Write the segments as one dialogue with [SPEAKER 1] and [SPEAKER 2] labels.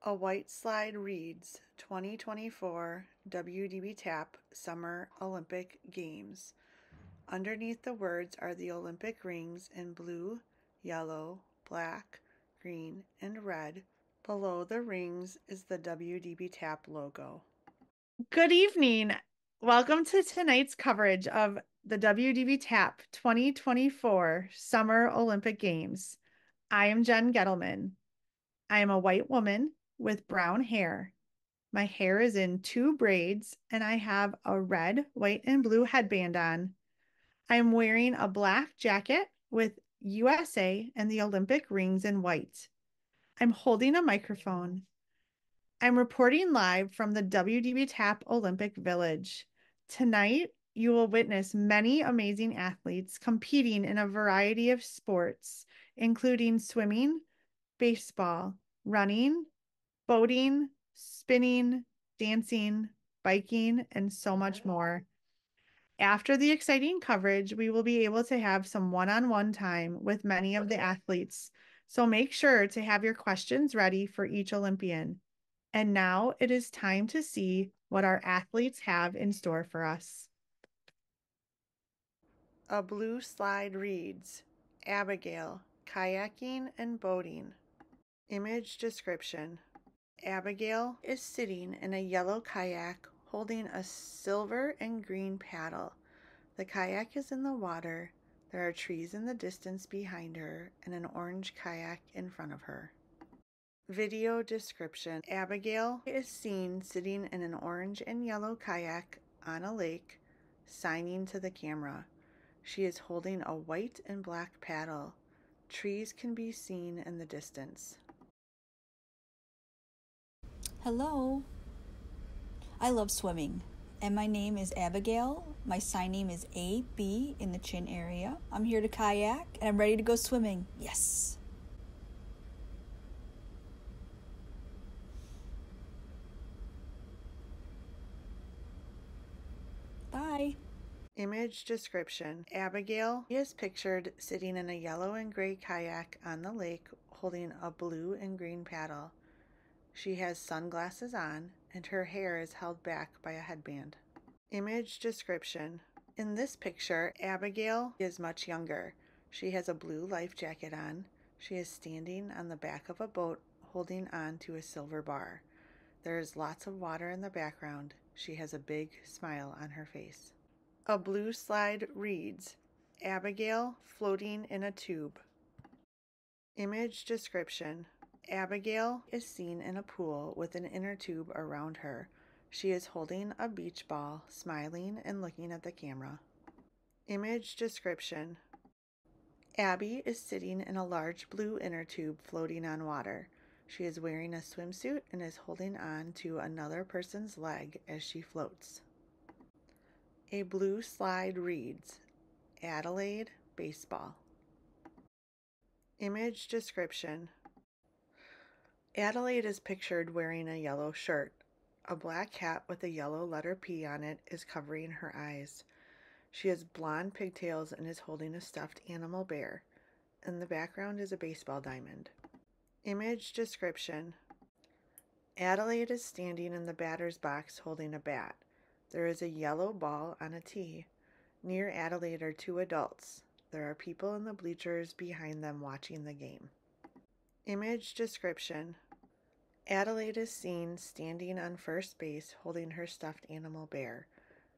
[SPEAKER 1] A white slide reads 2024 WDBTAP Summer Olympic Games. Underneath the words are the Olympic rings in blue, yellow, black, green, and red. Below the rings is the WDBTAP logo. Good evening. Welcome to tonight's coverage of the WDBTAP 2024 Summer Olympic Games. I am Jen Gettelman. I am a white woman with brown hair. My hair is in two braids, and I have a red, white, and blue headband on. I am wearing a black jacket with USA and the Olympic rings in white. I'm holding a microphone. I'm reporting live from the WDBTAP Olympic Village. Tonight, you will witness many amazing athletes competing in a variety of sports, including swimming, baseball, running, boating, spinning, dancing, biking, and so much more. After the exciting coverage, we will be able to have some one-on-one time with many of the athletes. So make sure to have your questions ready for each Olympian. And now it is time to see what our athletes have in store for us. A blue slide reads, Abigail, kayaking and boating. Image description. Abigail is sitting in a yellow kayak holding a silver and green paddle. The kayak is in the water. There are trees in the distance behind her and an orange kayak in front of her. Video description. Abigail is seen sitting in an orange and yellow kayak on a lake, signing to the camera. She is holding a white and black paddle. Trees can be seen in the distance.
[SPEAKER 2] Hello. I love swimming, and my name is Abigail. My sign name is AB in the chin area. I'm here to kayak, and I'm ready to go swimming. Yes. Bye.
[SPEAKER 1] Image description. Abigail is pictured sitting in a yellow and gray kayak on the lake holding a blue and green paddle. She has sunglasses on and her hair is held back by a headband. Image description. In this picture, Abigail is much younger. She has a blue life jacket on. She is standing on the back of a boat holding on to a silver bar. There is lots of water in the background. She has a big smile on her face. A blue slide reads, Abigail floating in a tube. Image description. Abigail is seen in a pool with an inner tube around her. She is holding a beach ball, smiling and looking at the camera. Image description. Abby is sitting in a large blue inner tube floating on water. She is wearing a swimsuit and is holding on to another person's leg as she floats. A blue slide reads, Adelaide baseball. Image description. Adelaide is pictured wearing a yellow shirt. A black hat with a yellow letter P on it is covering her eyes. She has blonde pigtails and is holding a stuffed animal bear. In the background is a baseball diamond. Image description. Adelaide is standing in the batter's box holding a bat. There is a yellow ball on a tee. Near Adelaide are two adults. There are people in the bleachers behind them watching the game. Image description. Adelaide is seen standing on first base holding her stuffed animal bear.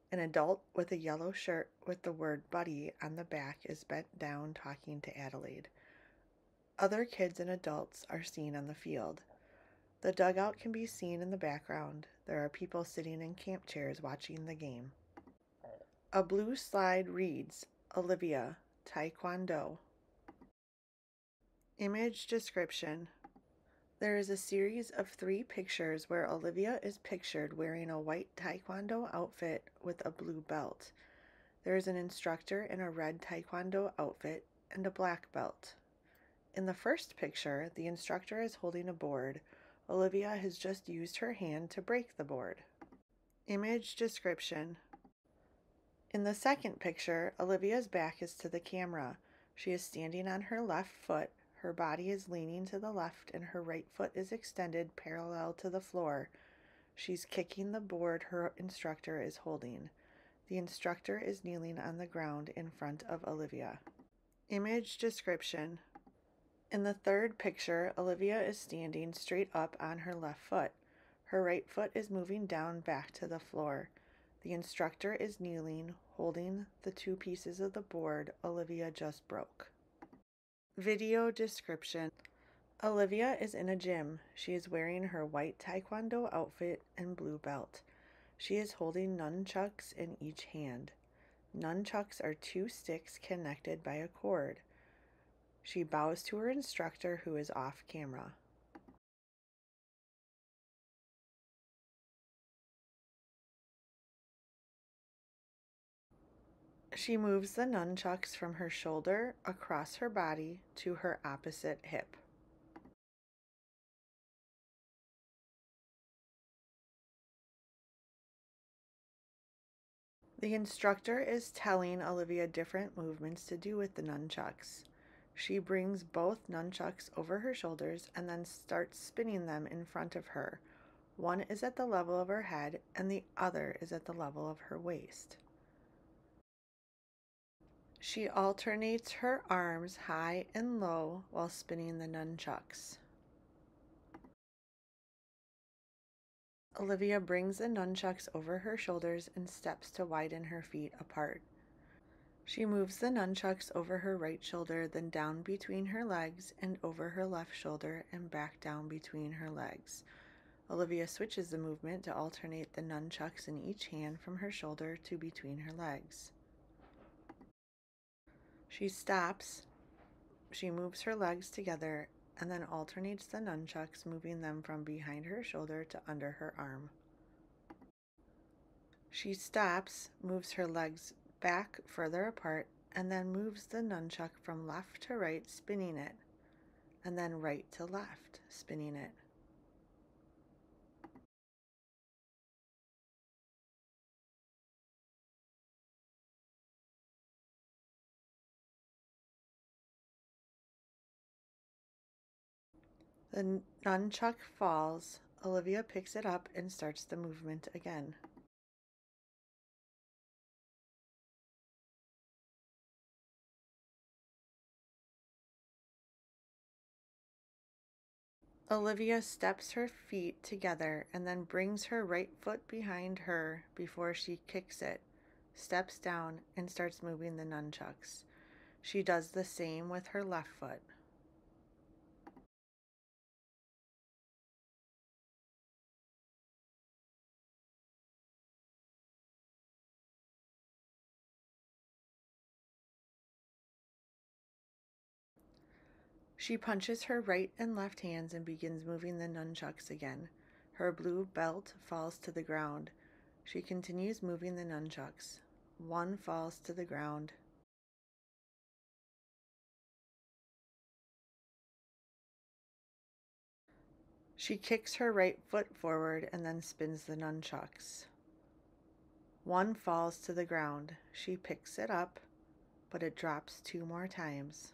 [SPEAKER 1] An adult with a yellow shirt with the word Buddy on the back is bent down talking to Adelaide. Other kids and adults are seen on the field. The dugout can be seen in the background. There are people sitting in camp chairs watching the game. A blue slide reads, Alivia, Taekwondo. Image description. There is a series of 3 pictures where Alivia is pictured wearing a white Taekwondo outfit with a blue belt. There is an instructor in a red Taekwondo outfit and a black belt. In the first picture, the instructor is holding a board. Alivia has just used her hand to break the board. Image description. In the second picture, Olivia's back is to the camera. She is standing on her left foot. Her body is leaning to the left and her right foot is extended parallel to the floor. She's kicking the board her instructor is holding. The instructor is kneeling on the ground in front of Alivia. Image description. In the third picture, Alivia is standing straight up on her left foot. Her right foot is moving down back to the floor. The instructor is kneeling, holding the two pieces of the board Alivia just broke. Video description. Alivia is in a gym. She is wearing her white taekwondo outfit and blue belt. She is holding nunchucks in each hand. Nunchucks are two sticks connected by a cord. She bows to her instructor, who is off camera. She moves the nunchucks from her shoulder across her body to her opposite hip. The instructor is telling Alivia different movements to do with the nunchucks. She brings both nunchucks over her shoulders and then starts spinning them in front of her. One is at the level of her head and the other is at the level of her waist. She alternates her arms high and low while spinning the nunchucks. Alivia brings the nunchucks over her shoulders and steps to widen her feet apart. She moves the nunchucks over her right shoulder, then down between her legs and over her left shoulder and back down between her legs. Alivia switches the movement to alternate the nunchucks in each hand from her shoulder to between her legs. She stops, she moves her legs together, and then alternates the nunchucks, moving them from behind her shoulder to under her arm. She stops, moves her legs back further apart, and then moves the nunchuck from left to right, spinning it, and then right to left, spinning it. The nunchuck falls. Alivia picks it up and starts the movement again. Alivia steps her feet together and then brings her right foot behind her before she kicks it, steps down, and starts moving the nunchucks. She does the same with her left foot. She punches her right and left hands and begins moving the nunchucks again. Her blue belt falls to the ground. She continues moving the nunchucks. One falls to the ground. She kicks her right foot forward and then spins the nunchucks. One falls to the ground. She picks it up, but it drops 2 more times.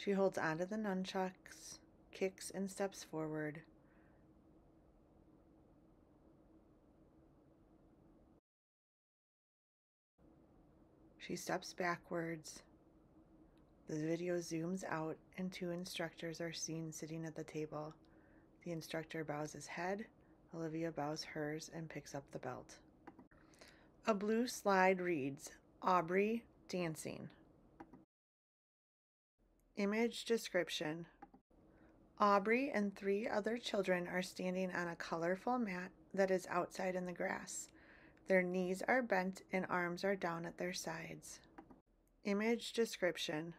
[SPEAKER 1] She holds onto the nunchucks, kicks and steps forward. She steps backwards. The video zooms out and 2 instructors are seen sitting at the table. The instructor bows his head, Alivia bows hers and picks up the belt. A blue slide reads, Aubrey, dancing. Image description. Aubrey and 3 other children are standing on a colorful mat that is outside in the grass. Their knees are bent and arms are down at their sides. Image description.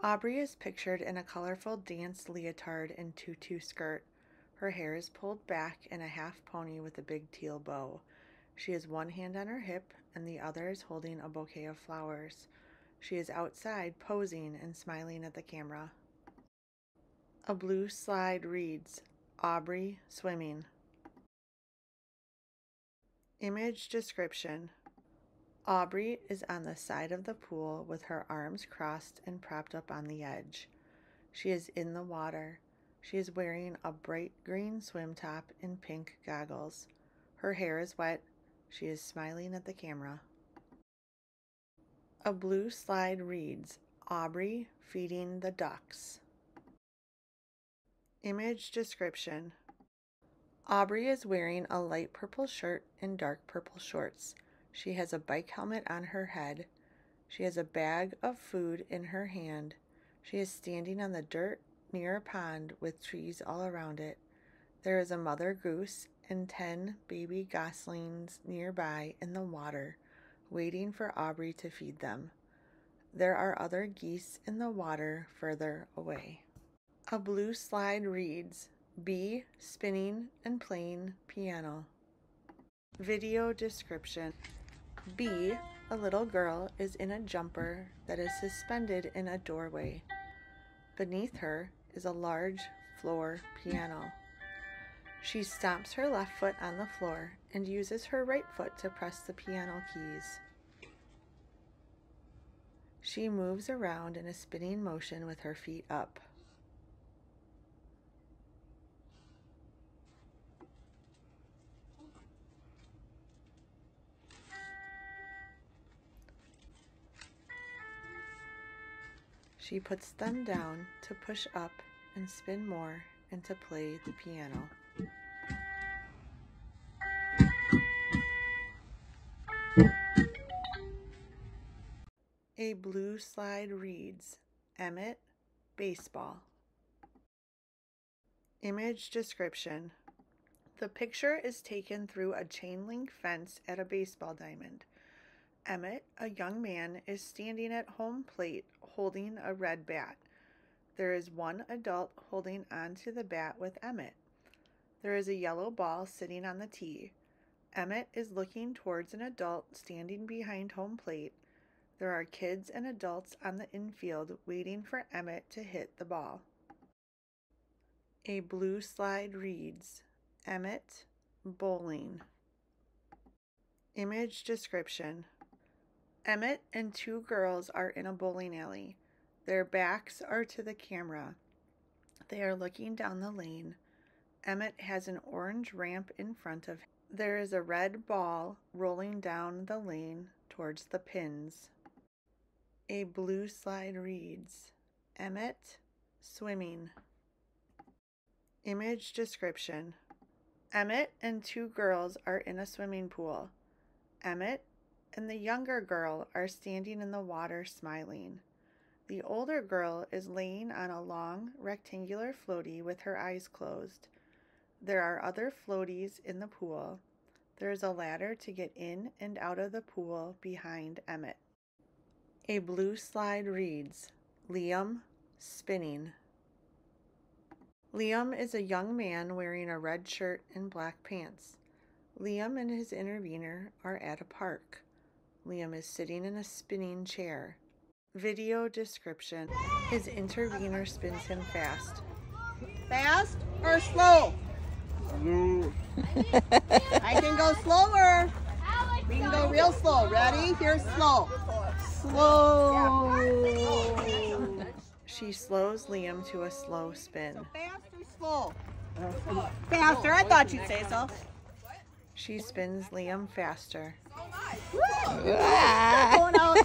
[SPEAKER 1] Aubrey is pictured in a colorful dance leotard and tutu skirt. Her hair is pulled back in a half pony with a big teal bow. She has one hand on her hip and the other is holding a bouquet of flowers. She is outside posing and smiling at the camera. A blue slide reads, Aubrey, swimming. Image description. Aubrey is on the side of the pool with her arms crossed and propped up on the edge. She is in the water. She is wearing a bright green swim top and pink goggles. Her hair is wet. She is smiling at the camera. A blue slide reads, Aubrey feeding the ducks. Image description. Aubrey is wearing a light purple shirt and dark purple shorts. She has a bike helmet on her head. She has a bag of food in her hand. She is standing on the dirt near a pond with trees all around it. There is a mother goose and 10 baby goslings nearby in the water, waiting for Aubrey to feed them. There are other geese in the water further away. A blue slide reads, B spinning and playing piano. Video description. B, a little girl, is in a jumper that is suspended in a doorway. Beneath her is a large floor piano. She stomps her left foot on the floor and uses her right foot to press the piano keys. She moves around in a spinning motion with her feet up. She puts them down to push up and spin more and to play the piano. A blue slide reads, Emmett, baseball. Image description. The picture is taken through a chain link fence at a baseball diamond. Emmett, a young man, is standing at home plate holding a red bat. There is one adult holding onto the bat with Emmett. There is a yellow ball sitting on the tee. Emmett is looking towards an adult standing behind home plate. There are kids and adults on the infield waiting for Emmett to hit the ball. A blue slide reads, Emmett, bowling. Image description. Emmett and 2 girls are in a bowling alley. Their backs are to the camera. They are looking down the lane. Emmett has an orange ramp in front of him. There is a red ball rolling down the lane towards the pins. A blue slide reads, Emmett, swimming. Image description. Emmett and 2 girls are in a swimming pool. Emmett and the younger girl are standing in the water smiling. The older girl is laying on a long rectangular floaty with her eyes closed. There are other floaties in the pool. There is a ladder to get in and out of the pool behind Emmett. A blue slide reads, Liam, spinning. Liam is a young man wearing a red shirt and black pants. Liam and his intervener are at a park. Liam is sitting in a spinning chair. Video description. His intervener spins him fast.
[SPEAKER 3] Fast or slow?
[SPEAKER 4] Slow.
[SPEAKER 3] I can go slower. We can go real slow. Ready? Here's slow. Slow.
[SPEAKER 1] She slows Liam to a slow spin.
[SPEAKER 3] So fast or slow? Faster. I thought you'd say so.
[SPEAKER 1] She spins Liam faster.
[SPEAKER 3] Going out.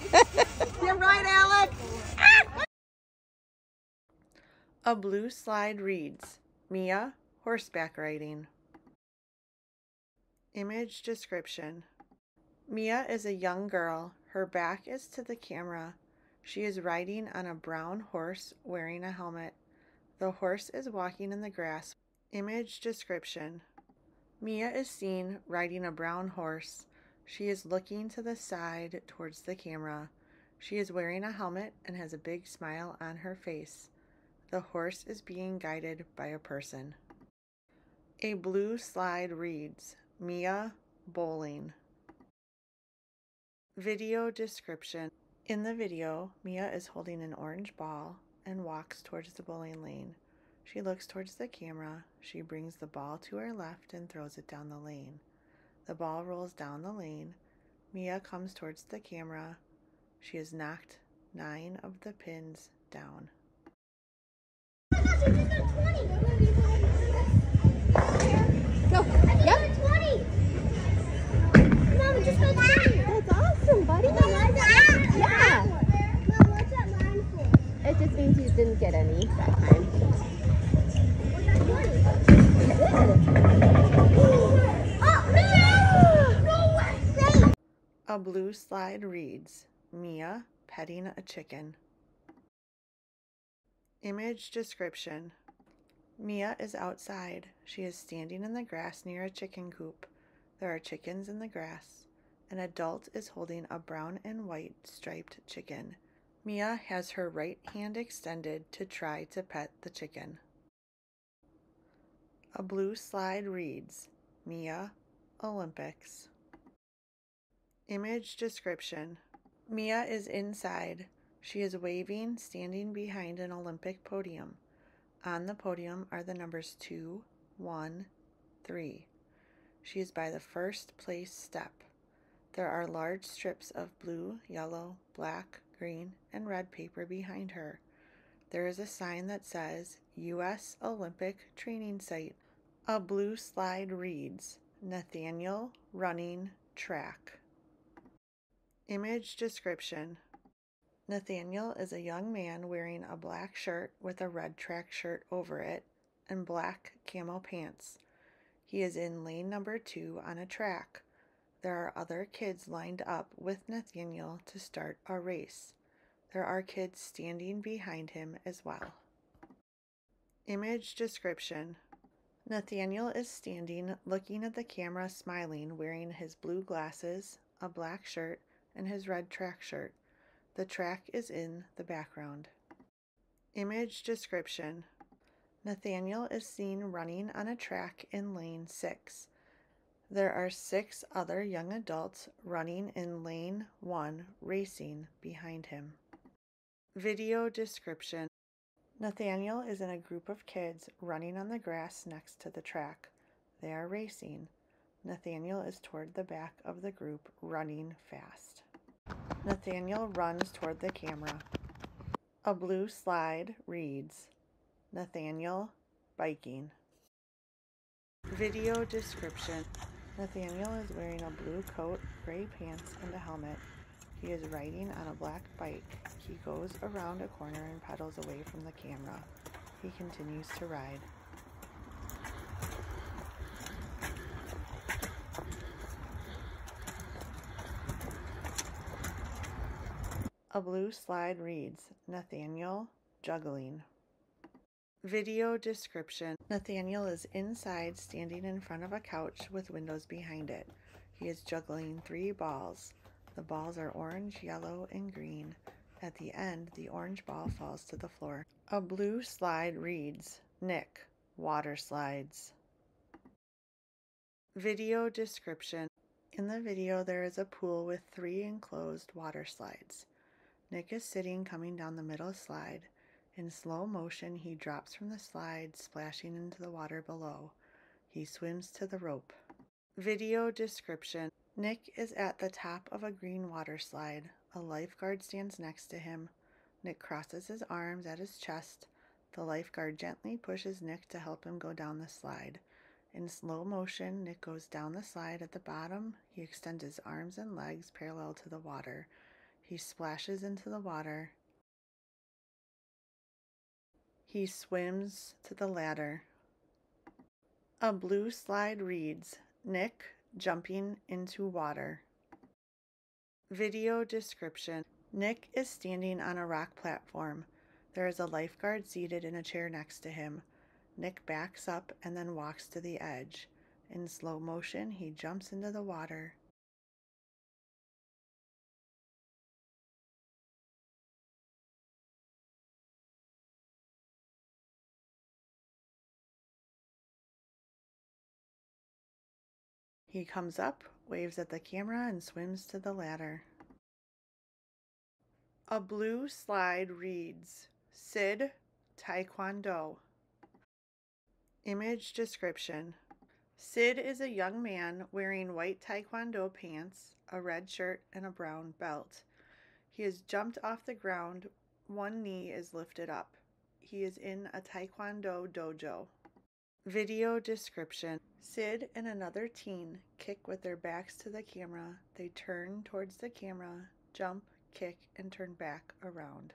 [SPEAKER 3] You're right, Alex.
[SPEAKER 1] A blue slide reads, Mia, horseback riding. Image description. Mia is a young girl. Her back is to the camera. She is riding on a brown horse wearing a helmet. The horse is walking in the grass. Image description. Mia is seen riding a brown horse. She is looking to the side towards the camera. She is wearing a helmet and has a big smile on her face. The horse is being guided by a person. A blue slide reads, Mia, bowling. Video description. In the video, Mia is holding an orange ball and walks towards the bowling lane. She looks towards the camera. She brings the ball to her left and throws it down the lane. The ball rolls down the lane. Mia comes towards the camera. She has knocked 9 of the pins down.
[SPEAKER 4] Go. Yep. 20. Mom, just got 20. That's awesome, buddy. Yeah. Mom, what's that line for? It just means you didn't get any that time.
[SPEAKER 1] A blue slide reads, Mia petting a chicken. Image description. Mia is outside. She is standing in the grass near a chicken coop. There are chickens in the grass. An adult is holding a brown and white striped chicken. Mia has her right hand extended to try to pet the chicken. A blue slide reads, Mia, Olympics. Image description. Mia is inside. She is waving, standing behind an Olympic podium. On the podium are the numbers 2, 1, 3. She is by the first place step. There are large strips of blue, yellow, black, green, and red paper behind her. There is a sign that says, U.S. Olympic Training Site. A blue slide reads, Nathaniel running track. Image description. Nathaniel is a young man wearing a black shirt with a red track shirt over it and black camo pants. He is in lane number 2 on a track. There are other kids lined up with Nathaniel to start a race. There are kids standing behind him as well. Image description. Nathaniel is standing, looking at the camera, smiling, wearing his blue glasses, a black shirt, and his red track shirt. The track is in the background. Image description. Nathaniel is seen running on a track in lane 6. There are 6 other young adults running in lane 1, racing behind him. Video description. Nathaniel is in a group of kids running on the grass next to the track. They are racing. Nathaniel is toward the back of the group, running fast. Nathaniel runs toward the camera. A blue slide reads, Nathaniel biking. Video description. Nathaniel is wearing a blue coat, gray pants, and a helmet. He is riding on a black bike. He goes around a corner and pedals away from the camera. He continues to ride. A blue slide reads, Nathaniel juggling. Video description. Nathaniel is inside, standing in front of a couch with windows behind it. He is juggling 3 balls. The balls are orange, yellow, and green. At the end, the orange ball falls to the floor. A blue slide reads, Nick, water slides. Video description. In the video, there is a pool with 3 enclosed water slides. Nick is sitting, coming down the middle slide. In slow motion, he drops from the slide, splashing into the water below. He swims to the rope. Video description. Nick is at the top of a green water slide. A lifeguard stands next to him. Nick crosses his arms at his chest. The lifeguard gently pushes Nick to help him go down the slide. In slow motion, Nick goes down the slide. At the bottom, he extends his arms and legs parallel to the water. He splashes into the water. He swims to the ladder. A blue slide reads, Nick jumping into water. Video description. Nick is standing on a rock platform. There is a lifeguard seated in a chair next to him. Nick backs up and then walks to the edge. In slow motion, he jumps into the water. He comes up, waves at the camera, and swims to the ladder. A blue slide reads, Sid, Taekwondo. Image description. Sid is a young man wearing white taekwondo pants, a red shirt, and a brown belt. He has jumped off the ground. One knee is lifted up. He is in a taekwondo dojo. Video description. Sid and another teen kick with their backs to the camera. They turn towards the camera, jump, kick, and turn back around.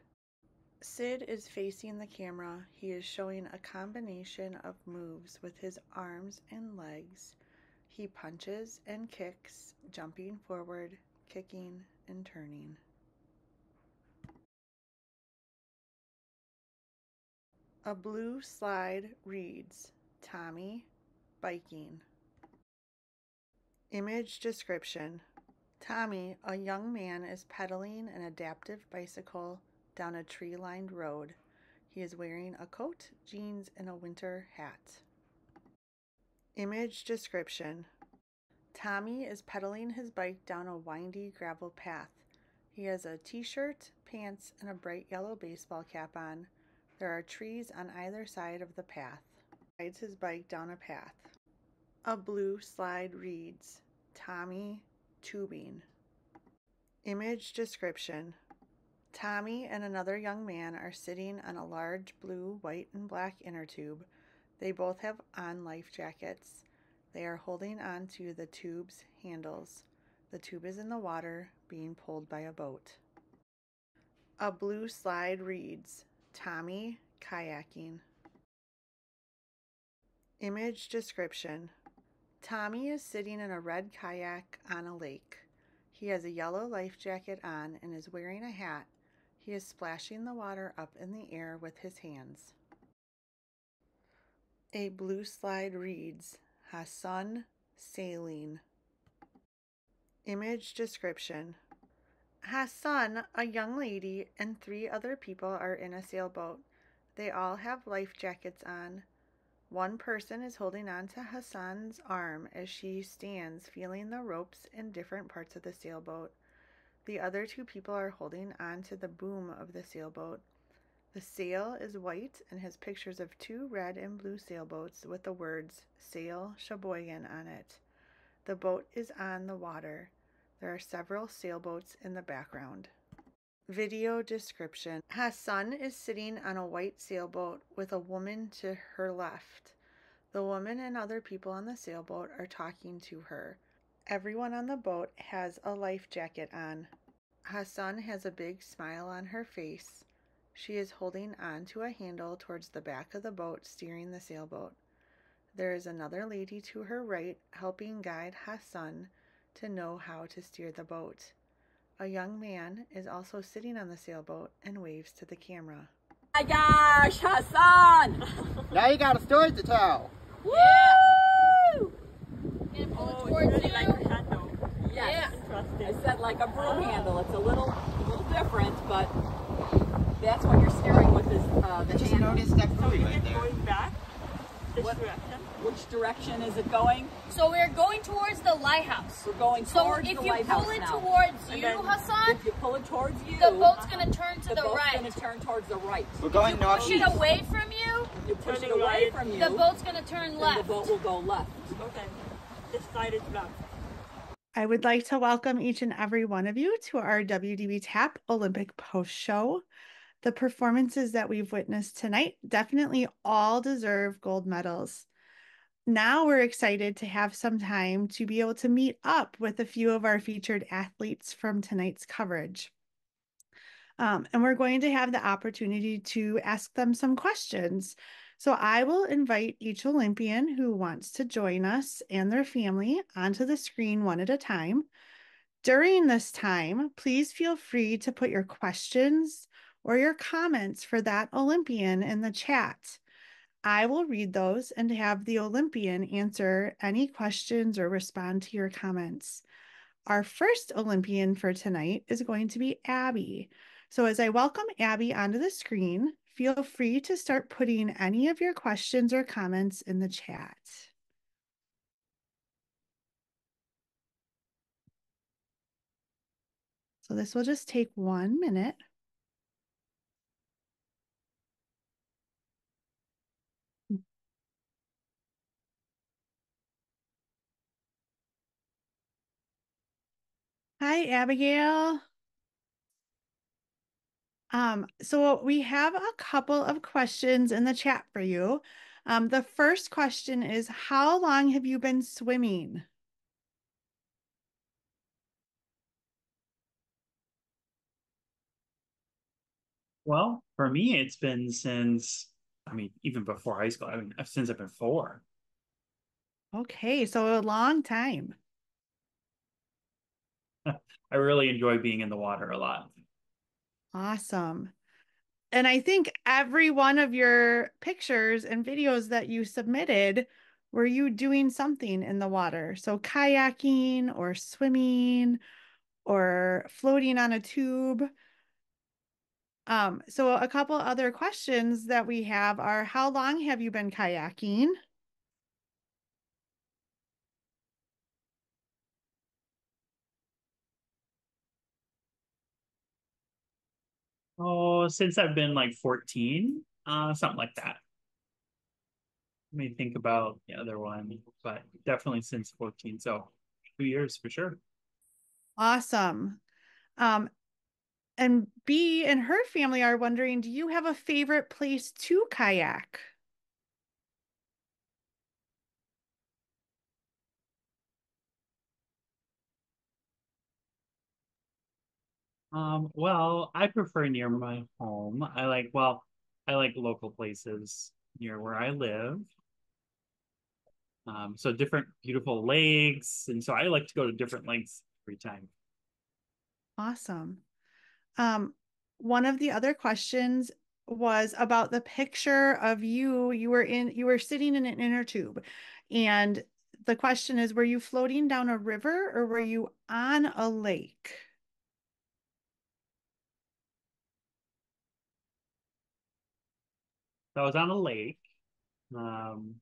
[SPEAKER 1] Sid is facing the camera. He is showing a combination of moves with his arms and legs. He punches and kicks, jumping forward, kicking, and turning. A blue slide reads, Tommy, biking. Image description. Tommy, a young man, is pedaling an adaptive bicycle down a tree-lined road. He is wearing a coat, jeans, and a winter hat. Image description. Tommy is pedaling his bike down a windy gravel path. He has a t-shirt, pants, and a bright yellow baseball cap on. There are trees on either side of the path. He rides his bike down a path. A blue slide reads, Tommy, tubing. Image description. Tommy and another young man are sitting on a large blue, white, and black inner tube. They both have on life jackets. They are holding on to the tube's handles. The tube is in the water, being pulled by a boat. A blue slide reads, Tommy, kayaking. Image description. Tommy is sitting in a red kayak on a lake. He has a yellow life jacket on and is wearing a hat. He is splashing the water up in the air with his hands. A blue slide reads, Hasun, sailing. Image description. Hasun, a young lady, and 3 other people are in a sailboat. They all have life jackets on. One person is holding on to Hasun's arm as she stands feeling the ropes in different parts of the sailboat. The other 2 people are holding on to the boom of the sailboat. The sail is white and has pictures of 2 red and blue sailboats with the words Sail Sheboygan on it. The boat is on the water. There are several sailboats in the background. Video description. Hasun is sitting on a white sailboat with a woman to her left. The woman and other people on the sailboat are talking to her. Everyone on the boat has a life jacket on. Hasun has a big smile on her face. She is holding on to a handle towards the back of the boat, steering the sailboat. There is another lady to her right helping guide Hasun to know how to steer the boat. A young man is also sitting on the sailboat and waves to the camera.
[SPEAKER 5] My gosh, Hasun!
[SPEAKER 3] Now you got a story to tell.
[SPEAKER 5] Woo!
[SPEAKER 4] And pull it towards you.
[SPEAKER 5] Like your handle. Yes. I said like a broom handle. It's a little different, but that's what you're steering with is the
[SPEAKER 3] Just
[SPEAKER 5] handle.
[SPEAKER 3] notice that
[SPEAKER 6] So
[SPEAKER 3] buoy
[SPEAKER 6] we
[SPEAKER 3] right
[SPEAKER 6] get
[SPEAKER 3] there.
[SPEAKER 6] going back this direction.
[SPEAKER 5] Which direction is it going?
[SPEAKER 4] So we're going towards the lighthouse.
[SPEAKER 5] We're going
[SPEAKER 4] So
[SPEAKER 5] towards
[SPEAKER 4] if
[SPEAKER 5] the
[SPEAKER 4] you
[SPEAKER 5] lighthouse
[SPEAKER 4] pull it
[SPEAKER 5] now.
[SPEAKER 4] towards
[SPEAKER 6] And
[SPEAKER 4] you,
[SPEAKER 6] then
[SPEAKER 4] Hasun,
[SPEAKER 5] If you pull it towards you,
[SPEAKER 4] the boat's gonna turn to
[SPEAKER 5] the
[SPEAKER 4] the
[SPEAKER 5] boat's
[SPEAKER 4] right.
[SPEAKER 5] going to turn towards the right.
[SPEAKER 3] We're going
[SPEAKER 4] Push it
[SPEAKER 3] northeast.
[SPEAKER 4] away from you,
[SPEAKER 5] You push it
[SPEAKER 6] Turning
[SPEAKER 5] away
[SPEAKER 6] right.
[SPEAKER 5] from you,
[SPEAKER 4] the boat's gonna turn
[SPEAKER 5] then
[SPEAKER 4] left.
[SPEAKER 5] the boat will go left.
[SPEAKER 6] Okay. This side is left.
[SPEAKER 1] I would like to welcome each and every one of you to our WDBTAP Olympic Post Show. The performances that we've witnessed tonight definitely all deserve gold medals. Now we're excited to have some time to be able to meet up with a few of our featured athletes from tonight's coverage. And we're going to have the opportunity to ask them some questions. So I will invite each Olympian who wants to join us and their family onto the screen one at a time. During this time, please feel free to put your questions or your comments for that Olympian in the chat. I will read those and have the Olympian answer any questions or respond to your comments. Our first Olympian for tonight is going to be Abby. So as I welcome Abby onto the screen, feel free to start putting any of your questions or comments in the chat. So this will just take 1 minute. Hi, Abigail. So we have a couple of questions in the chat for you. The first question is, how long have you been swimming?
[SPEAKER 7] Well, for me, it's been since, even before high school. Since I've been 4.
[SPEAKER 1] Okay, so a long time.
[SPEAKER 7] I really enjoy being in the water a lot.
[SPEAKER 1] Awesome. And I think every one of your pictures and videos that you submitted, were you doing something in the water? So kayaking or swimming or floating on a tube. So a couple other questions that we have are, how long have you been kayaking?
[SPEAKER 7] Oh, since I've been like 14, something like that. Let me think about the other one, but definitely since 14. So 2 years for sure.
[SPEAKER 1] Awesome. Um, and B and her family are wondering, do you have a favorite place to kayak?
[SPEAKER 7] Well, I prefer near my home. I like local places near where I live. So different beautiful lakes. And so I like to go to different lakes every time.
[SPEAKER 1] Awesome. Um, One of the other questions was about the picture of you. You were sitting in an inner tube. And the question is, were you floating down a river or were you on a lake?
[SPEAKER 7] So I was on a lake. Um,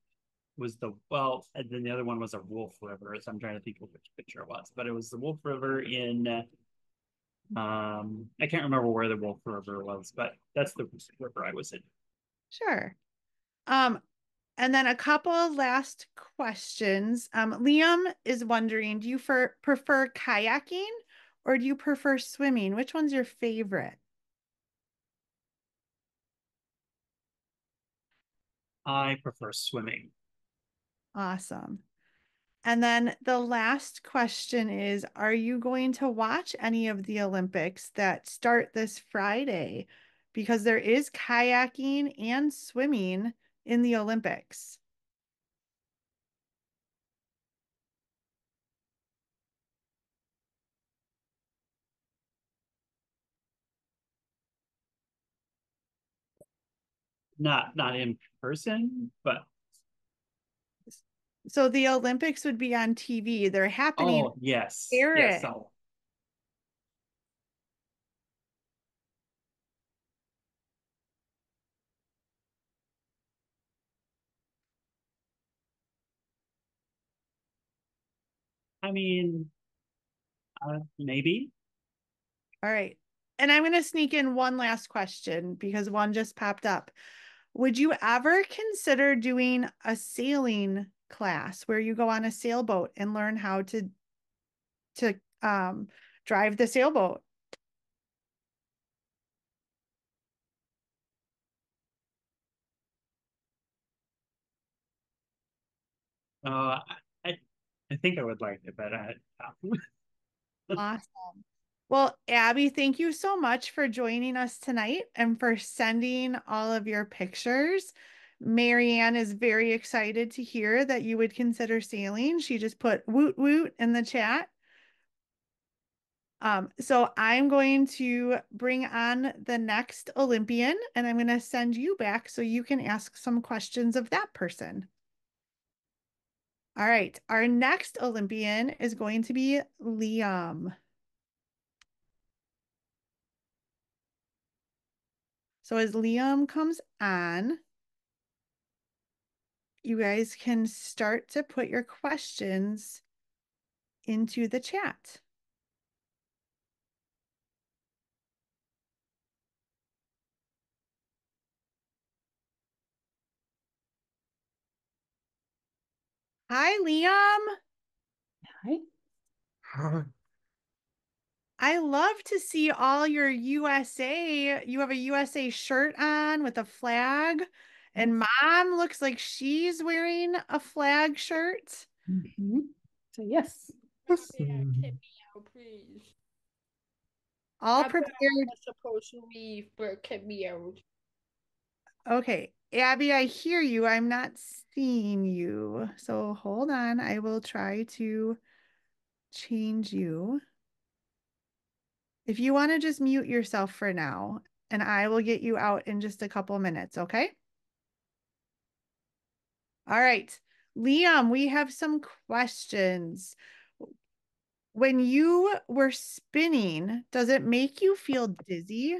[SPEAKER 7] was the well, and then the other one was a Wolf River. So I'm trying to think of which picture it was, but it was the Wolf River in I can't remember where the Wolf River was, but that's the river I was in.
[SPEAKER 1] Sure. Um, and then a couple of last questions. Liam is wondering, do you prefer kayaking or do you prefer swimming? Which one's your favorite?
[SPEAKER 7] I prefer swimming.
[SPEAKER 1] Awesome. And then the last question is, are you going to watch any of the Olympics that start this Friday? Because there is kayaking and swimming in the Olympics.
[SPEAKER 7] Not in person, but
[SPEAKER 1] So the Olympics would be on TV. They're happening
[SPEAKER 7] oh yes, yes.
[SPEAKER 1] Eric.
[SPEAKER 7] So I mean, maybe.
[SPEAKER 1] All right. And I'm going to sneak in one last question because one just popped up. Would you ever consider doing a sailing class where you go on a sailboat and learn how to drive the sailboat?
[SPEAKER 7] Uh, I I think I would like it, but
[SPEAKER 1] Awesome. Well, Abby, thank you so much for joining us tonight and for sending all of your pictures. Marianne is very excited to hear that you would consider sailing. She just put woot woot in the chat. So I'm going to bring on the next Olympian and I'm going to send you back so you can ask some questions of that person. All right, our next Olympian is going to be Liam. So as Liam comes on, you guys can start to put your questions into the chat. Hi, Liam.
[SPEAKER 8] Hi.
[SPEAKER 1] I love to see all your USA. You have a USA shirt on with a flag, and Mom looks like she's wearing a flag shirt.
[SPEAKER 8] So yes.
[SPEAKER 6] Please.
[SPEAKER 1] All
[SPEAKER 6] I'm
[SPEAKER 1] prepared.
[SPEAKER 6] supposed to leave, but get me out.
[SPEAKER 1] Okay, Abby, I hear you. I'm not seeing you. So hold on. I will try to change you. If you want to just mute yourself for now, and I will get you out in just a couple minutes, okay? All right. Liam, we have some questions. When you were spinning, does it make you feel dizzy?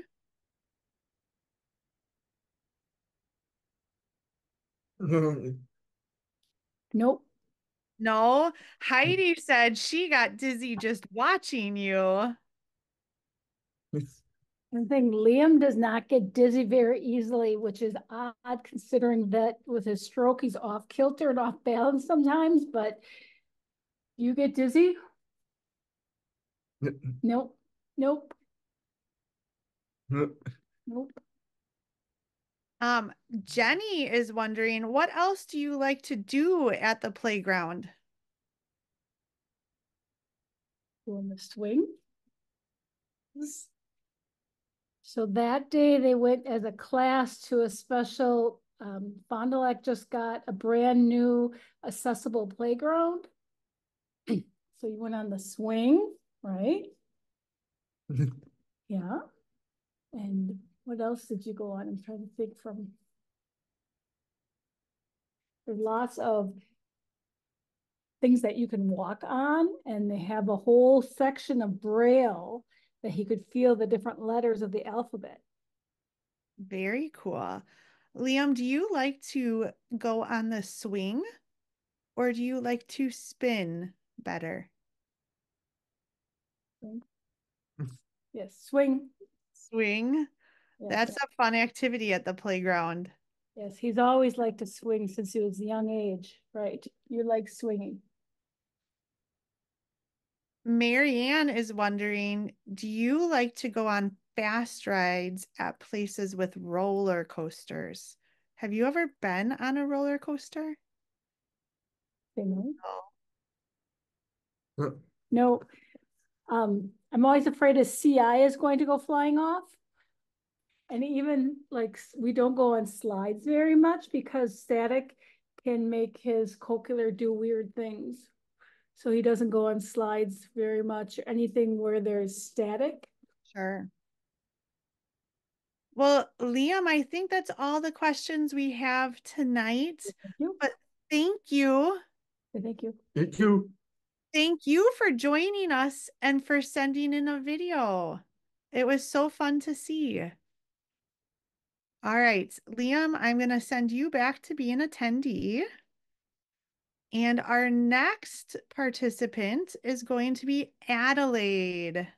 [SPEAKER 8] Nope.
[SPEAKER 1] No. Heidi said she got dizzy just watching you.
[SPEAKER 8] The thing, Liam does not get dizzy very easily, which is odd considering that with his stroke, he's off kilter and off balance sometimes, but you get dizzy? Nope. Nope. Nope.
[SPEAKER 1] Jenny is wondering, what else do you like to do at the playground?
[SPEAKER 8] On the swing. So that day they went as a class to a special, Fond du Lac just got a brand new accessible playground. So you went on the swing, right? Yeah. And what else did you go on? I'm trying to think from. There's lots of things that you can walk on, and they have a whole section of Braille that he could feel the different letters of the alphabet.
[SPEAKER 1] Very cool. Liam, do you like to go on the swing or do you like to spin better?
[SPEAKER 8] Yes, swing.
[SPEAKER 1] Swing.
[SPEAKER 8] Yes.
[SPEAKER 1] That's a fun activity at the playground.
[SPEAKER 8] Yes, he's always liked to swing since he was a young age, right? You like swinging.
[SPEAKER 1] Marianne is wondering, do you like to go on fast rides at places with roller coasters? Have you ever been on a roller coaster?
[SPEAKER 8] No. No. I'm always afraid his CI is going to go flying off. And even like we don't go on slides very much because static can make his cochlear do weird things. So he doesn't go on slides very much, anything where there's static.
[SPEAKER 1] Sure. Well, Liam, I think that's all the questions we have tonight.
[SPEAKER 8] Thank you.
[SPEAKER 1] But thank you.
[SPEAKER 8] Thank you.
[SPEAKER 7] Thank you.
[SPEAKER 1] Thank you for joining us and for sending in a video. It was so fun to see. All right, Liam, I'm going to send you back to be an attendee. And our next participant is going to be Adelaide.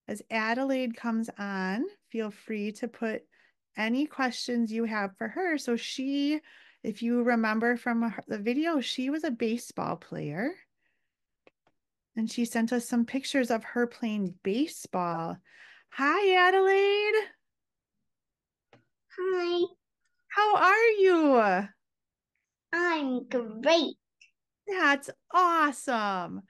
[SPEAKER 1] As Adelaide comes on, feel free to put any questions you have for her. So she, if you remember from the video, she was a baseball player. And she sent us some pictures of her playing baseball. Hi, Adelaide.
[SPEAKER 4] Hi,
[SPEAKER 1] How are you?
[SPEAKER 4] I'm great.
[SPEAKER 1] That's awesome.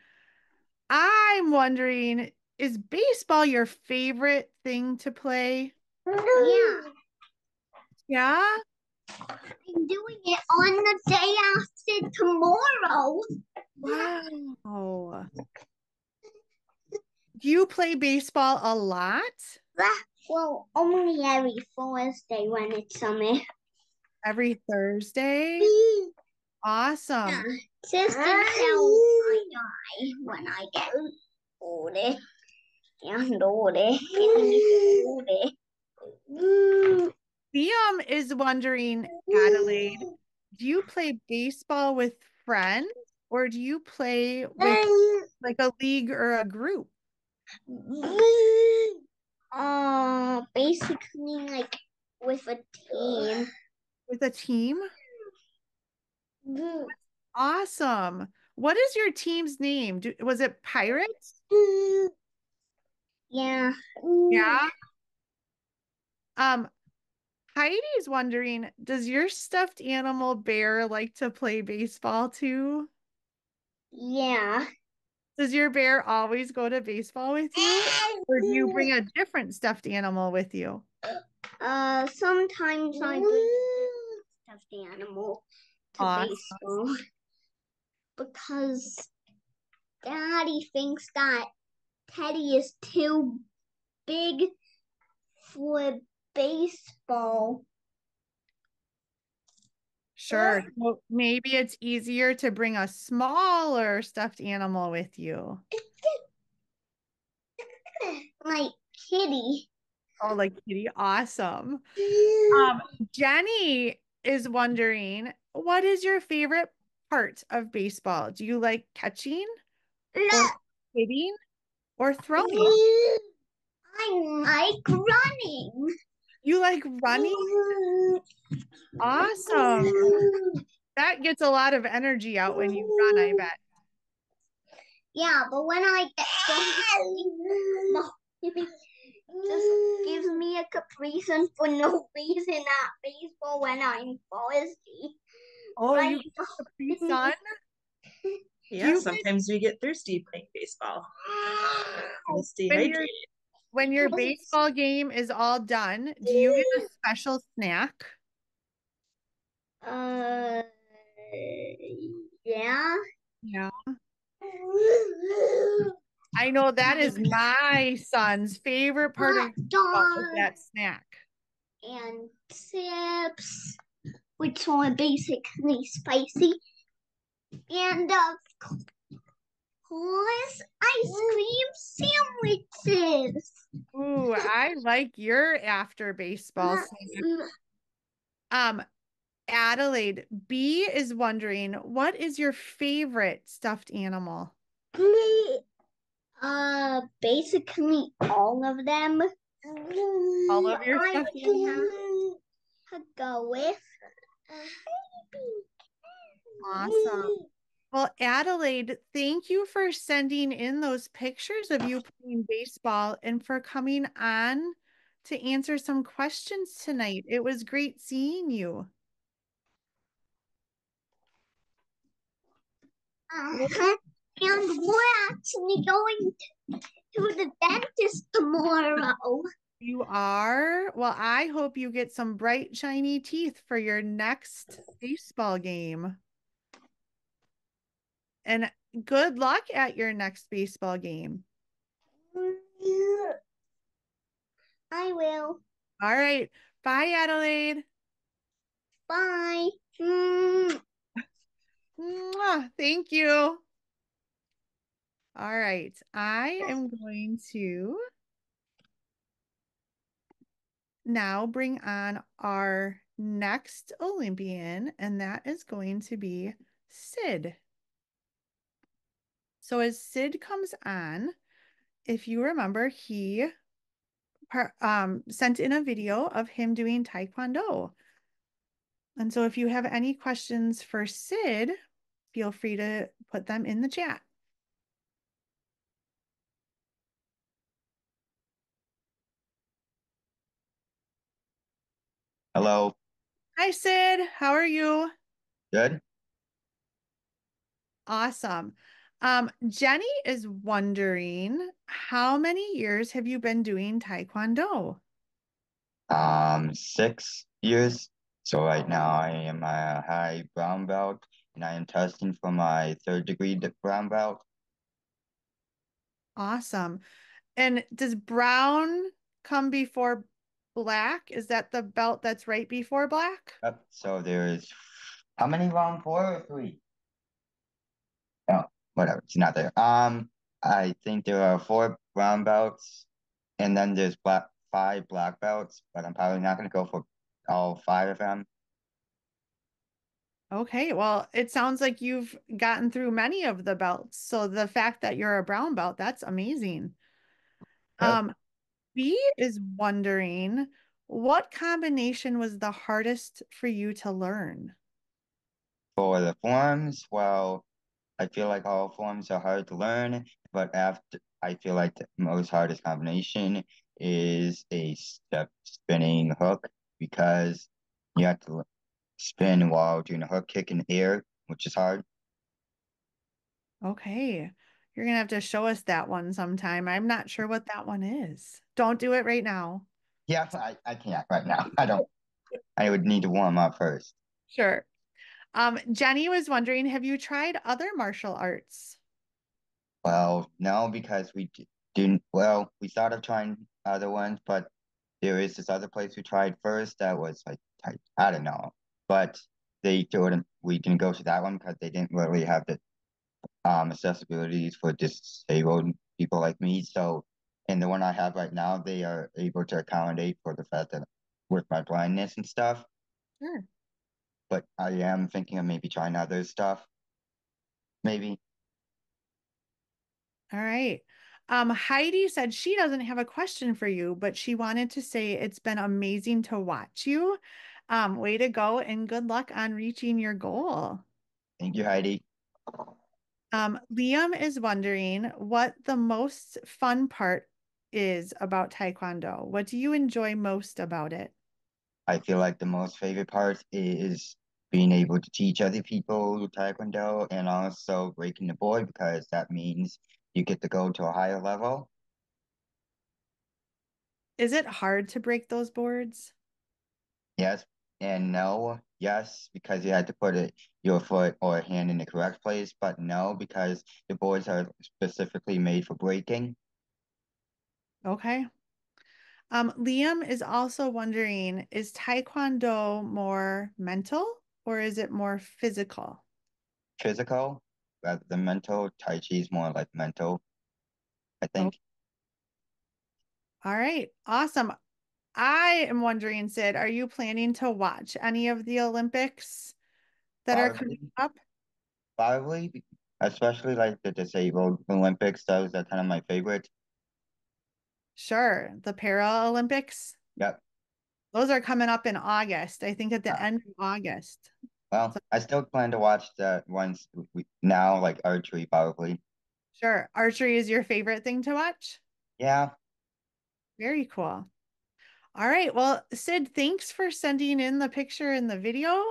[SPEAKER 1] I'm wondering, is baseball your favorite thing to play?
[SPEAKER 4] Yeah,
[SPEAKER 1] Yeah?
[SPEAKER 4] I'm doing it on the day after tomorrow.
[SPEAKER 1] Wow. Do you play baseball a lot?
[SPEAKER 4] Well, only every Thursday when it's summer.
[SPEAKER 1] Every Thursday? Awesome.
[SPEAKER 4] Yeah, just until I die when I get older and older and older.
[SPEAKER 1] Liam is wondering, Adelaide, do you play baseball with friends or do you play with like a league or a group?
[SPEAKER 4] Basically like with a team.
[SPEAKER 1] With a team? Awesome. What is your team's name? Was it Pirates?
[SPEAKER 4] Yeah.
[SPEAKER 1] Yeah. Heidi's wondering, does your stuffed animal bear like to play baseball too?
[SPEAKER 4] Yeah.
[SPEAKER 1] Does your bear always go to baseball with you? Or do you bring a different stuffed animal with you?
[SPEAKER 4] Sometimes I bring stuffed animal to
[SPEAKER 1] Awesome.
[SPEAKER 4] baseball because Daddy thinks that Teddy is too big for baseball.
[SPEAKER 1] Sure. So maybe it's easier to bring a smaller stuffed animal with you.
[SPEAKER 4] Like Kitty.
[SPEAKER 1] Oh, like Kitty. Awesome. Jenny is wondering, what is your favorite part of baseball? Do you like catching or hitting or throwing?
[SPEAKER 4] I like running.
[SPEAKER 1] You like running? Awesome. That gets a lot of energy out when you run, I bet.
[SPEAKER 4] Yeah, but when I get just gives me a capricious for no reason at baseball when I'm thirsty.
[SPEAKER 1] Oh,
[SPEAKER 4] Right?
[SPEAKER 1] you Capri Sun?
[SPEAKER 9] Yeah, sometimes we get thirsty playing baseball. We'll stay hydrated.
[SPEAKER 1] When your baseball game is all done, do you get a special snack?
[SPEAKER 4] Yeah.
[SPEAKER 1] Yeah. I know that is my son's favorite part of baseball is that snack.
[SPEAKER 4] And chips, which are basically spicy. And of course, ice cream sandwiches.
[SPEAKER 1] Ooh, I like your after baseball snack. Adelaide B is wondering, what is your favorite stuffed animal?
[SPEAKER 4] Basically all of them.
[SPEAKER 1] All of your stuffed animals?
[SPEAKER 4] Go with.
[SPEAKER 1] Awesome. Well, Adelaide, thank you for sending in those pictures of you playing baseball and for coming on to answer some questions tonight. It was great seeing you.
[SPEAKER 4] And we're actually going to the dentist tomorrow.
[SPEAKER 1] You are? Well, I hope you get some bright, shiny teeth for your next baseball game. And good luck at your next baseball game.
[SPEAKER 4] I will.
[SPEAKER 1] All right. Bye, Adelaide.
[SPEAKER 4] Bye.
[SPEAKER 1] Mwah. Thank you. All right. I am going to now bring on our next Olympian, and that is going to be Sid. So as Sid comes on, if you remember, he sent in a video of him doing Taekwondo. And so if you have any questions for Sid, feel free to put them in the chat.
[SPEAKER 10] Hello.
[SPEAKER 1] Hi, Sid. How are you?
[SPEAKER 10] Good.
[SPEAKER 1] Awesome. Jenny is wondering, how many years have you been doing Taekwondo?
[SPEAKER 10] 6 years. So right now I am a high brown belt and I am testing for my 3rd-degree brown belt.
[SPEAKER 1] Awesome. And does brown come before black? Is that the belt that's right before black?
[SPEAKER 10] Yep. So there's how many round 4 or 3? No, whatever. It's not there. I think there are 4 brown belts and then there's 5 black belts, but I'm probably not going to go for all 5 of them.
[SPEAKER 1] Okay, well, it sounds like you've gotten through many of the belts. So the fact that you're a brown belt, that's amazing.
[SPEAKER 10] Yep.
[SPEAKER 1] B is wondering, What combination was the hardest for you to learn?
[SPEAKER 10] For the forms, well, I feel like all forms are hard to learn, but after I feel like the most hardest combination is a step spinning hook because you have to spin while doing a hook kick in the air, which is hard.
[SPEAKER 1] Okay. You're gonna have to show us that one sometime. I'm not sure what that one is. Don't do it right now.
[SPEAKER 10] Yeah, I can't right now. I don't. I would need to warm up first.
[SPEAKER 1] Sure. Jenny was wondering, have you tried other martial arts?
[SPEAKER 10] Well, no, because didn't. Well, we started trying other ones, but there is this other place we tried first that was like I don't know, but they told us we didn't go to that one because they didn't really have the accessibilities for disabled people like me. So, in the one I have right now, they are able to accommodate for the fact that with my blindness and stuff.
[SPEAKER 1] Sure.
[SPEAKER 10] But I am thinking of maybe trying other stuff. Maybe.
[SPEAKER 1] All right. Heidi said she doesn't have a question for you, but she wanted to say it's been amazing to watch you. Way to go and good luck on reaching your goal.
[SPEAKER 10] Thank you, Heidi.
[SPEAKER 1] Liam is wondering what the most fun part is about Taekwondo. What do you enjoy most about it?
[SPEAKER 10] I feel like the most favorite part is being able to teach other people Taekwondo and also breaking the board because that means you get to go to a higher level.
[SPEAKER 1] Is it hard to break those boards?
[SPEAKER 10] Yes and no. Yes, because you had to put your foot or hand in the correct place, but no, because the boards are specifically made for breaking.
[SPEAKER 1] Okay. Liam is also wondering, is Taekwondo more mental or is it more physical?
[SPEAKER 10] Physical rather than mental. Tai Chi is more like mental, I
[SPEAKER 1] Oh,
[SPEAKER 10] think.
[SPEAKER 1] all right. Awesome. I am wondering, Sid, are you planning to watch any of the Olympics that are coming
[SPEAKER 10] Probably,
[SPEAKER 1] up?
[SPEAKER 10] probably, especially like the disabled Olympics. Those are kind of my favorite.
[SPEAKER 1] Sure. The Paralympics.
[SPEAKER 10] Yep.
[SPEAKER 1] Those are coming up in August, I think at the
[SPEAKER 10] Uh,
[SPEAKER 1] end of August.
[SPEAKER 10] well,
[SPEAKER 1] So,
[SPEAKER 10] I still plan to watch the ones now, like archery, probably.
[SPEAKER 1] sure. Archery is your favorite thing to watch?
[SPEAKER 10] Yeah.
[SPEAKER 1] Very cool. All right. Well, Sid, thanks for sending in the picture and the video.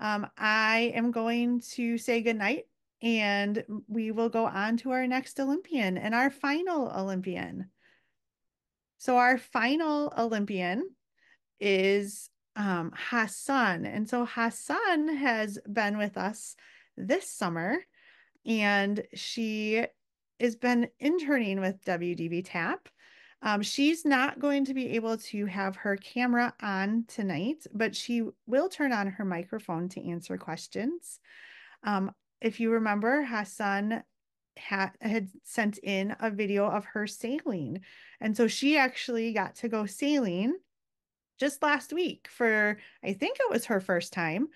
[SPEAKER 1] I am going to say goodnight and we will go on to our next Olympian and our final Olympian. So our final Olympian is Hasun. And so Hasun has been with us this summer and she has been interning with WDBTAP. She's not going to be able to have her camera on tonight, but she will turn on her microphone to answer questions. If you remember, Hassan had sent in a video of her sailing. And so she actually got to go sailing just last week for, I think it was her first time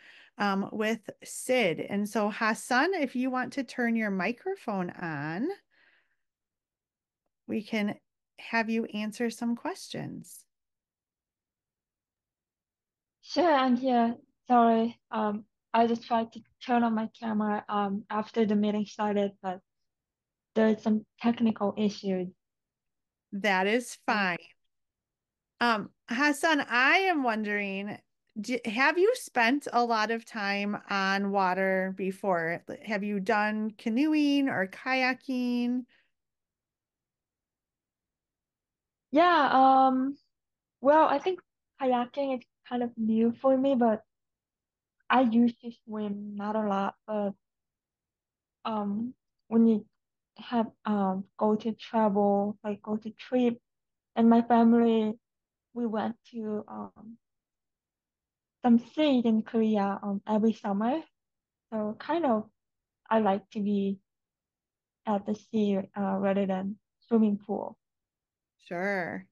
[SPEAKER 1] with Sid. And so Hassan, if you want to turn your microphone on, we can have you answer some questions.
[SPEAKER 11] Sure, I'm here. Sorry. I just tried to turn on my camera after the meeting started, but there's some technical issues.
[SPEAKER 1] That is fine. Hassan, I am wondering, have you spent a lot of time on water before? Have you done canoeing or kayaking?
[SPEAKER 11] Yeah, well, I think kayaking is kind of new for me, but I used to swim, not a lot, but um when you have go to travel, like go to trip, and my family, we went to some cities in Korea every summer. So kind of I like to be at the sea rather than swimming pool.
[SPEAKER 1] Sure.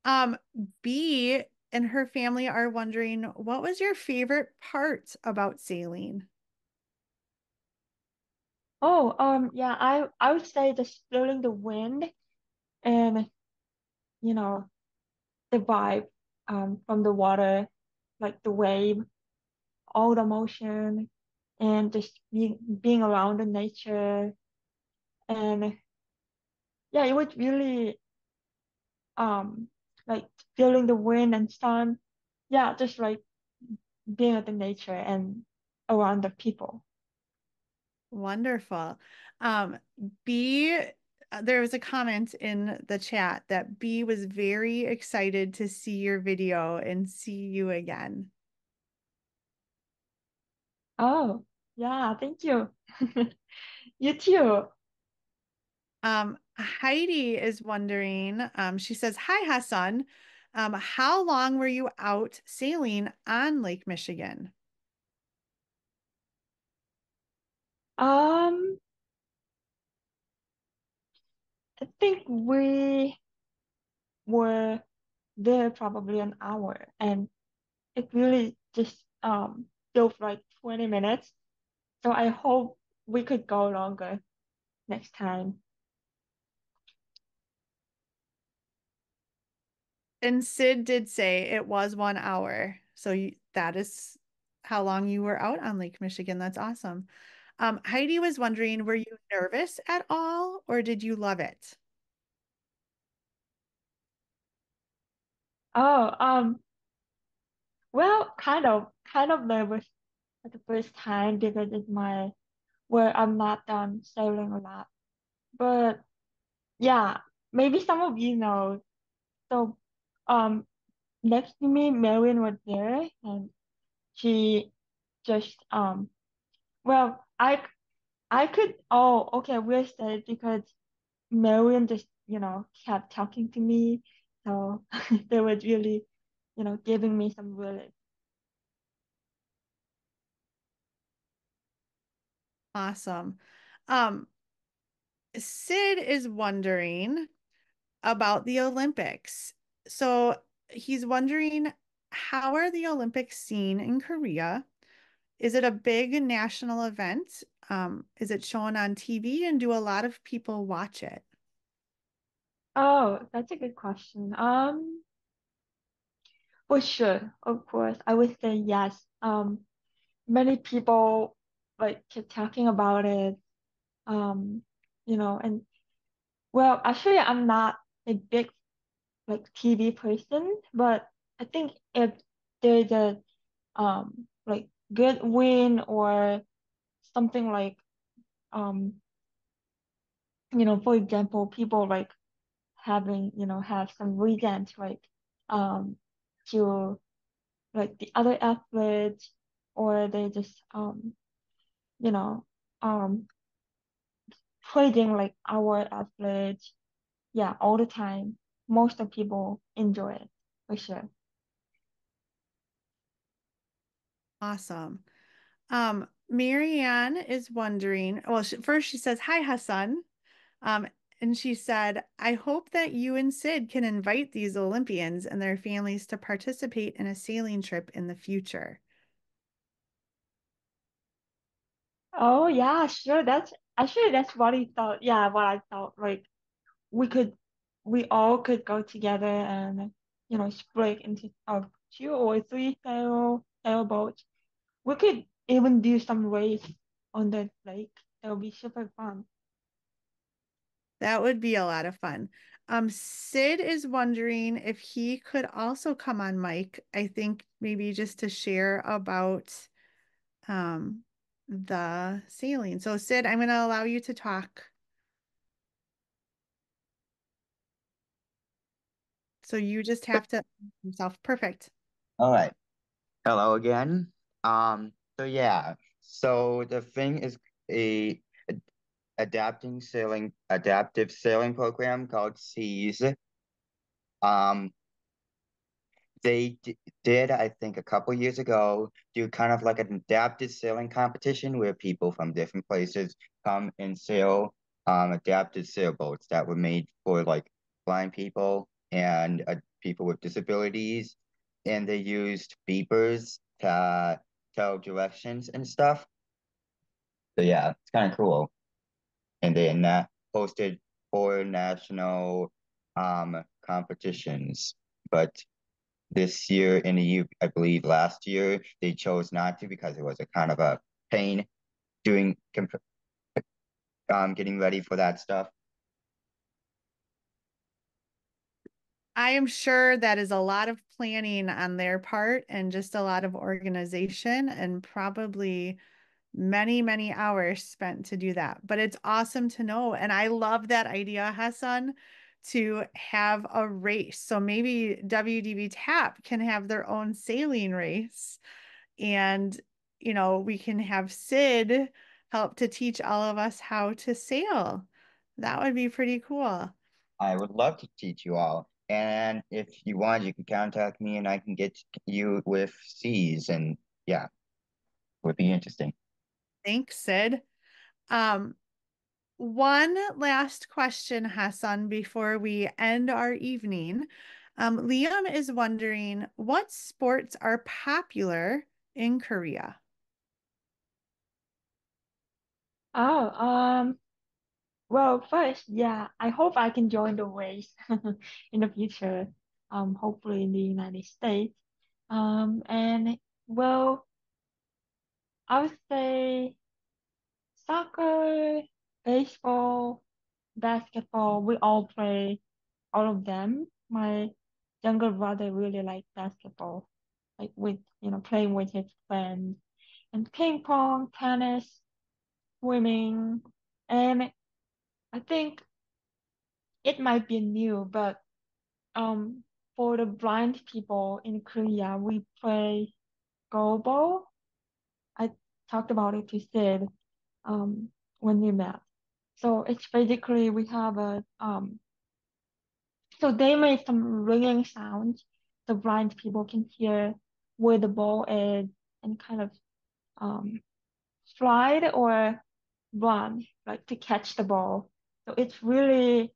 [SPEAKER 1] Um, B and her family are wondering, what was your favorite part about sailing?
[SPEAKER 11] Oh, yeah, I would say just feeling the wind and you know the vibe. from the water, like the wave, all the motion, and just being around the nature. And yeah, it was really like feeling the wind and sun. Yeah, just like being at the nature and around the people.
[SPEAKER 1] Wonderful. Um, B, there was a comment in the chat that B was very excited to see your video and see you again.
[SPEAKER 11] Oh, yeah, thank you. You too.
[SPEAKER 1] Heidi is wondering, she says, "Hi, Hasun. How long were you out sailing on Lake Michigan?"
[SPEAKER 11] I think we were there probably an hour, and it really just feels like 20 minutes. So I hope we could go longer next time.
[SPEAKER 1] And Sid did say it was 1 hour. So that is how long you were out on Lake Michigan. That's awesome. Heidi was wondering, were you nervous at all or did you love it?
[SPEAKER 11] Oh, well, kind of nervous at the first time because it's my where I'm not sailing a lot. But yeah, maybe some of you know. So, um, next to me, Marion was there, and she just well, I could okay, we're safe because Marion just kept talking to me, so they were really giving me some relief.
[SPEAKER 1] Awesome. Sid is wondering about the Olympics. So he's wondering, how are the Olympics seen in Korea? Is it a big national event? Is it shown on TV and do a lot of people watch it?
[SPEAKER 11] Oh, that's a good question. For sure, of course, I would say yes. Many people like keep talking about it. Um, and well, actually, I'm not a big like TV person, but I think if there's a like good win or something like um for example, people like having have some reasons like um to like the other athletes or they just you know um praising like our athletes, yeah, all the time. Most of people enjoy it for sure.
[SPEAKER 1] Awesome. Marianne is wondering, well, first she says, "Hi, Hassan." Um, and she said, "I hope that you and Sid can invite these Olympians and their families to participate in a sailing trip in the future."
[SPEAKER 11] Oh yeah, sure. That's what I thought. Yeah, what I thought. Like we could, we all could go together and split into 2 or 3 sailboats. We could even do some race on the lake. That would be super fun.
[SPEAKER 1] That would be a lot of fun. Sid is wondering if he could also come on mic, I think maybe just to share about um, the sailing. So Sid, I'm going to allow you to talk. So you just have to yourself. Perfect.
[SPEAKER 10] All right. Hello again. So yeah. So the thing is a adaptive sailing program called SEAS. Um, they did, I think, a couple years ago, do kind of like an adapted sailing competition where people from different places come and sail adapted sailboats that were made for like blind people and people with disabilities. And they used beepers to tell directions and stuff. So yeah, it's kind of cool. And then hosted 4 national competitions. But this year and I believe last year, they chose not to because it was a kind of a pain doing getting ready for that stuff.
[SPEAKER 1] I am sure that is a lot of planning on their part and just a lot of organization and probably many, many hours spent to do that. But it's awesome to know. And I love that idea, Hasun, to have a race. So maybe WDBTAP can have their own sailing race. And, you know, we can have Sid help to teach all of us how to sail. That would be pretty cool.
[SPEAKER 10] I would love to teach you all. And if you want, you can contact me and I can get you with C's. And yeah, would be interesting.
[SPEAKER 1] Thanks, Sid. One last question, Hasun, before we end our evening. Liam is wondering what sports are popular in Korea?
[SPEAKER 11] Oh, well, first, yeah, I hope I can join the race in the future, hopefully in the United States. And well, I would say soccer, baseball, basketball, we all play all of them. My younger brother really likes basketball, like with, playing with his friends. And ping pong, tennis, swimming, and I think it might be new, but um, for the blind people in Korea, we play goalball. I talked about it to Sid when we met. So it's basically we have so they made some ringing sounds so blind people can hear where the ball is and kind of um slide or run like to catch the ball. So it's really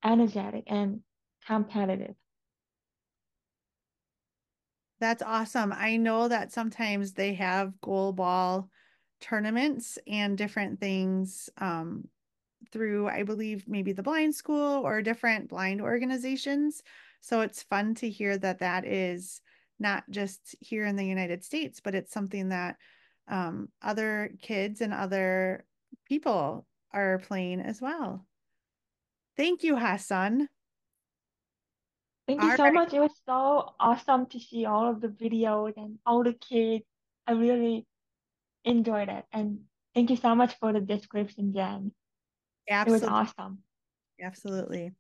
[SPEAKER 11] energetic and competitive.
[SPEAKER 1] That's awesome. I know that sometimes they have goal ball tournaments and different things through, I believe, maybe the blind school or different blind organizations. So it's fun to hear that that is not just here in the United States, but it's something that other kids and other people are playing as well. Thank you, Hasun.
[SPEAKER 11] Thank you
[SPEAKER 1] All
[SPEAKER 11] so
[SPEAKER 1] right.
[SPEAKER 11] much. It was so awesome to see all of the videos and all the kids. I really enjoyed it. And thank you so much for the description, Jen. It was
[SPEAKER 1] Absolutely.
[SPEAKER 11] awesome.
[SPEAKER 1] Absolutely.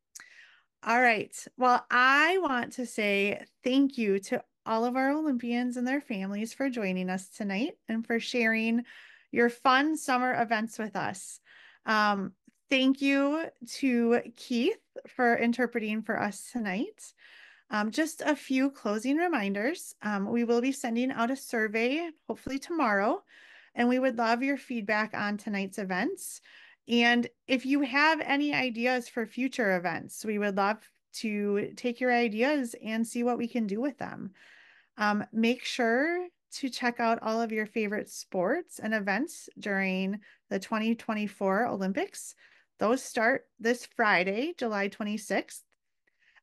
[SPEAKER 1] All right. Well, I want to say thank you to all of our Olympians and their families for joining us tonight and for sharing your fun summer events with us. Um, Thank you to Keith for interpreting for us tonight. Just a few closing reminders. We will be sending out a survey, hopefully tomorrow, and we would love your feedback on tonight's events. And if you have any ideas for future events, we would love to take your ideas and see what we can do with them. Make sure to check out all of your favorite sports and events during the 2024 Olympics. Those start this Friday, July 26th.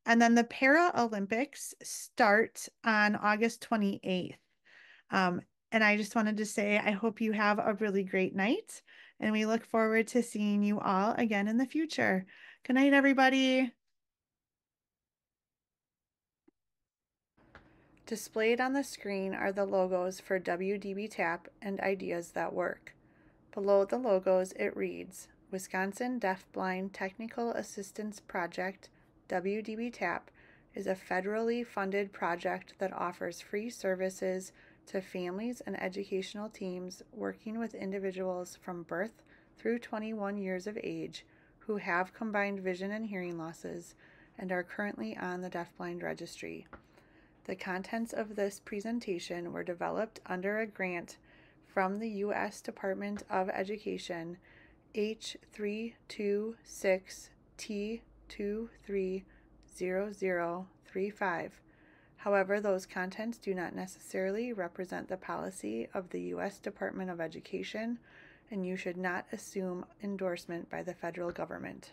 [SPEAKER 1] And then the Paralympics start on August 28th. Um, and I just wanted to say, I hope you have a really great night. And we look forward to seeing you all again in the future. Good night, everybody. Displayed on the screen are the logos for WDBTAP and Ideas That Work. Below the logos, it reads, Wisconsin Deafblind Technical Assistance Project, WDBTAP, is a federally funded project that offers free services to families and educational teams working with individuals from birth through 21 years of age who have combined vision and hearing losses and are currently on the Deafblind Registry. The contents of this presentation were developed under a grant from the U.S. Department of Education H326T230035. However, those contents do not necessarily represent the policy of the U.S. Department of Education, and you should not assume endorsement by the federal government.